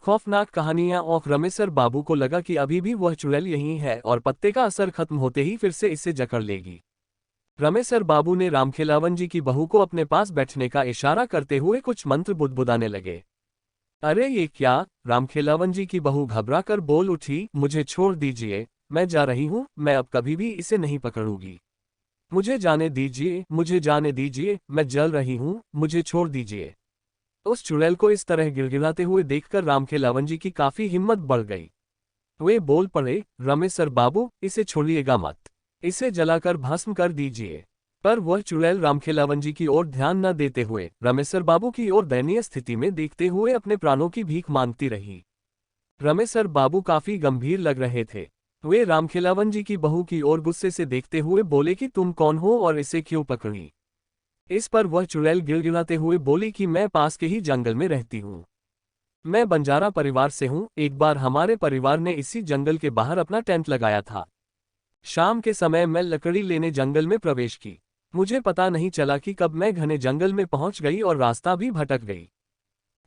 खौफनाक कहानियां ऑफ रमेसर बाबू को लगा कि अभी भी वह चुड़ैल यहीं है और पत्ते का असर खत्म होते ही फिर से इसे जकड़ लेगी। रमेसर बाबू ने रामखेलावन जी की बहू को अपने पास बैठने का इशारा करते हुए कुछ मंत्र बुदबुदाने लगे। अरे ये क्या? रामखेलावन जी की बहू घबरा कर बोल उठी, मुझे छोड़ दीजिए, मैं जा रही हूँ, मैं अब कभी भी इसे नहीं पकड़ूंगी। मुझे जाने दीजिए, मुझे जाने दीजिए, मैं जल रही हूँ, मुझे छोड़ दीजिए। उस चुड़ैल को इस तरह गिड़गिड़ाते हुए देखकर रामखेलावन जी की काफी हिम्मत बढ़ गई। वे बोल पड़े, रमेसर बाबू, इसे छोड़िएगा मत, इसे जलाकर भस्म कर दीजिए। पर वह चुड़ैल रामखेलावन जी की ओर ध्यान न देते हुए रमेसर बाबू की ओर दयनीय स्थिति में देखते हुए अपने प्राणों की भीख मांगती रही। रमेसर बाबू काफी गंभीर लग रहे थे। वे रामखेलावन जी की बहू की ओर गुस्से से देखते हुए बोले कि तुम कौन हो और इसे क्यों पकड़ी? इस पर वह चुड़ैल गिड़गिड़ाते हुए बोली कि मैं पास के ही जंगल में रहती हूँ। मैं बंजारा परिवार से हूँ। एक बार हमारे परिवार ने इसी जंगल के बाहर अपना टेंट लगाया था। शाम के समय मैं लकड़ी लेने जंगल में प्रवेश की। मुझे पता नहीं चला कि कब मैं घने जंगल में पहुंच गई और रास्ता भी भटक गई।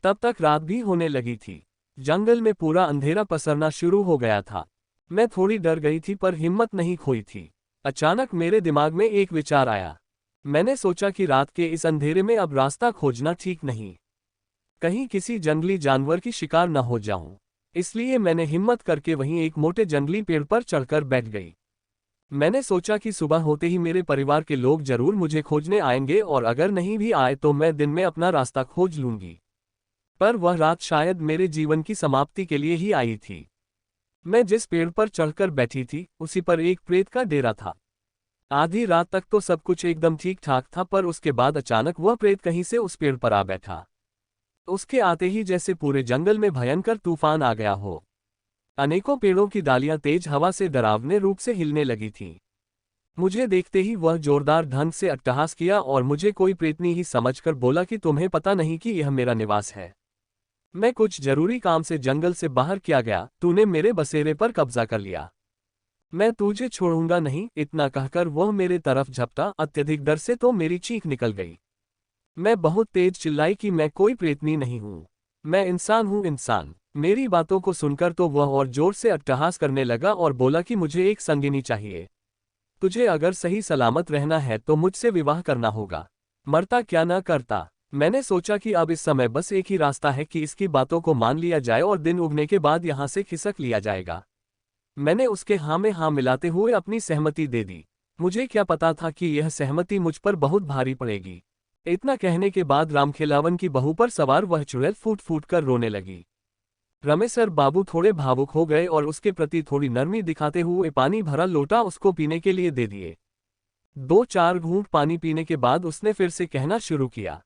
तब तक रात भी होने लगी थी। जंगल में पूरा अंधेरा पसरना शुरू हो गया था। मैं थोड़ी डर गई थी पर हिम्मत नहीं खोई थी। अचानक मेरे दिमाग में एक विचार आया। मैंने सोचा कि रात के इस अंधेरे में अब रास्ता खोजना ठीक नहीं। कहीं किसी जंगली जानवर की शिकार न हो जाऊं। इसलिए मैंने हिम्मत करके वहीं एक मोटे जंगली पेड़ पर चढ़कर बैठ गई। मैंने सोचा कि सुबह होते ही मेरे परिवार के लोग जरूर मुझे खोजने आएंगे और अगर नहीं भी आए तो मैं दिन में अपना रास्ता खोज लूंगी। पर वह रात शायद मेरे जीवन की समाप्ति के लिए ही आई थी। मैं जिस पेड़ पर चढ़कर बैठी थी उसी पर एक प्रेत का डेरा था। आधी रात तक तो सब कुछ एकदम ठीक ठाक था पर उसके बाद अचानक वह प्रेत कहीं से उस पेड़ पर आ बैठा। उसके आते ही जैसे पूरे जंगल में भयंकर तूफान आ गया हो। अनेकों पेड़ों की डालियां तेज हवा से डरावने रूप से हिलने लगी थीं। मुझे देखते ही वह जोरदार ढंग से अट्टहास किया और मुझे कोई प्रेतनी ही समझकर बोला कि तुम्हें पता नहीं कि यह मेरा निवास है। मैं कुछ जरूरी काम से जंगल से बाहर किया गया, तूने मेरे बसेरे पर कब्जा कर लिया। मैं तुझे छोड़ूंगा नहीं। इतना कहकर वह मेरे तरफ झपटा। अत्यधिक डर से तो मेरी चीख निकल गई। मैं बहुत तेज चिल्लाई कि मैं कोई प्रेतनी नहीं हूँ, मैं इंसान हूँ, इंसान। मेरी बातों को सुनकर तो वह और जोर से अट्टहास करने लगा और बोला कि मुझे एक संगिनी चाहिए। तुझे अगर सही सलामत रहना है तो मुझसे विवाह करना होगा, मरता क्या न करता। मैंने सोचा कि अब इस समय बस एक ही रास्ता है कि इसकी बातों को मान लिया जाए और दिन उगने के बाद यहाँ से खिसक लिया जाएगा। मैंने उसके हाँ में हाँ मिलाते हुए अपनी सहमति दे दी। मुझे क्या पता था कि यह सहमति मुझ पर बहुत भारी पड़ेगी। इतना कहने के बाद रामखेलावन की बहू पर सवार वह चुड़ैल फूट फूट कर रोने लगी। रमेसर बाबू थोड़े भावुक हो गए और उसके प्रति थोड़ी नरमी दिखाते हुए पानी भरा लोटा उसको पीने के लिए दे दिए। 2-4 घूंट पानी पीने के बाद उसने फिर से कहना शुरू किया।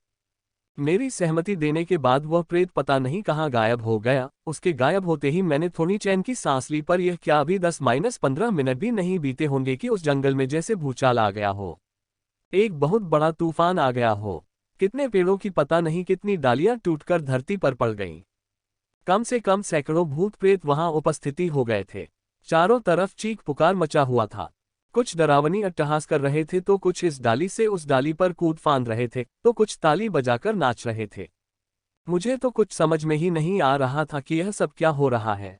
मेरी सहमति देने के बाद वह प्रेत पता नहीं कहाँ गायब हो गया। उसके गायब होते ही मैंने थोड़ी चैन की सांस ली पर यह क्या अभी 10-15 मिनट भी नहीं बीते होंगे कि उस जंगल में जैसे भूचाल आ गया हो। एक बहुत बड़ा तूफान आ गया हो। कितने पेड़ों की पता नहीं कितनी डालियां टूटकर धरती पर पड़ गईं। कम से कम सैकड़ों भूत प्रेत वहां उपस्थिति हो गए थे। चारों तरफ चीख पुकार मचा हुआ था। कुछ डरावनी अट्टहास कर रहे थे तो कुछ इस डाली से उस डाली पर कूद फांद रहे थे तो कुछ ताली बजाकर नाच रहे थे। मुझे तो कुछ समझ में ही नहीं आ रहा था कि यह सब क्या हो रहा है।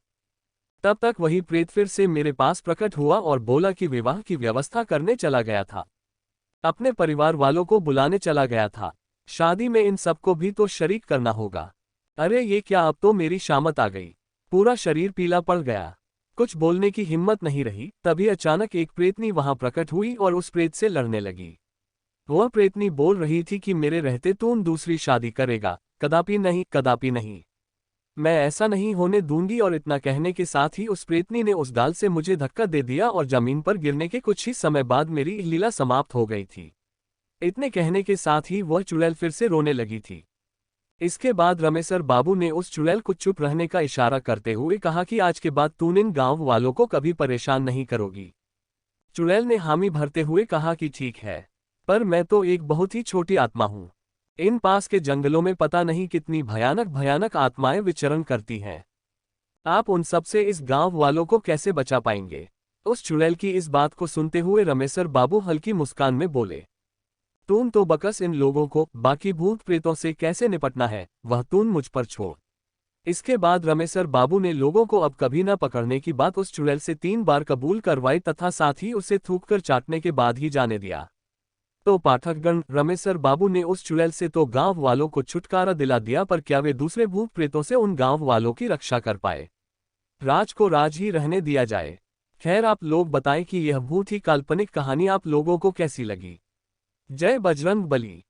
तब तक वही प्रेत फिर से मेरे पास प्रकट हुआ और बोला कि विवाह की व्यवस्था करने चला गया था, अपने परिवार वालों को बुलाने चला गया था। शादी में इन सबको भी तो शरीक करना होगा। अरे ये क्या, अब तो मेरी शामत आ गई। पूरा शरीर पीला पड़ गया। कुछ बोलने की हिम्मत नहीं रही। तभी अचानक एक प्रेतनी वहां प्रकट हुई और उस प्रेत से लड़ने लगी। वह प्रेतनी बोल रही थी कि मेरे रहते तू दूसरी शादी करेगा, कदापि नहीं, कदापि नहीं, मैं ऐसा नहीं होने दूंगी। और इतना कहने के साथ ही उस प्रेतनी ने उस डाल से मुझे धक्का दे दिया और जमीन पर गिरने के कुछ ही समय बाद मेरी लीला समाप्त हो गई थी। इतने कहने के साथ ही वह चुड़ैल फिर से रोने लगी थी। इसके बाद रमेसर बाबू ने उस चुड़ैल को चुप रहने का इशारा करते हुए कहा कि आज के बाद तू इन गांव वालों को कभी परेशान नहीं करोगी। चुड़ैल ने हामी भरते हुए कहा कि ठीक है, पर मैं तो एक बहुत ही छोटी आत्मा हूं। इन पास के जंगलों में पता नहीं कितनी भयानक भयानक आत्माएं विचरण करती हैं। आप उन सब से इस गांव वालों को कैसे बचा पाएंगे? उस चुड़ैल की इस बात को सुनते हुए रमेसर बाबू हल्की मुस्कान में बोले, तून तो बकस इन लोगों को बाकी भूत प्रेतों से कैसे निपटना है वह तून मुझ पर छोड़। इसके बाद रमेसर बाबू ने लोगों को अब कभी न पकड़ने की बात उस चुड़ैल से 3 बार कबूल करवाई तथा साथ ही उसे थूककर चाटने के बाद ही जाने दिया। तो पाठकगण, रमेसर बाबू ने उस चुड़ैल से तो गांव वालों को छुटकारा दिला दिया, पर क्या वे दूसरे भूत प्रेतों से उन गांव वालों की रक्षा कर पाए? राज को राज ही रहने दिया जाए। खैर, आप लोग बताएं कि यह भूत ही काल्पनिक कहानी आप लोगों को कैसी लगी। जय बजरंग बली।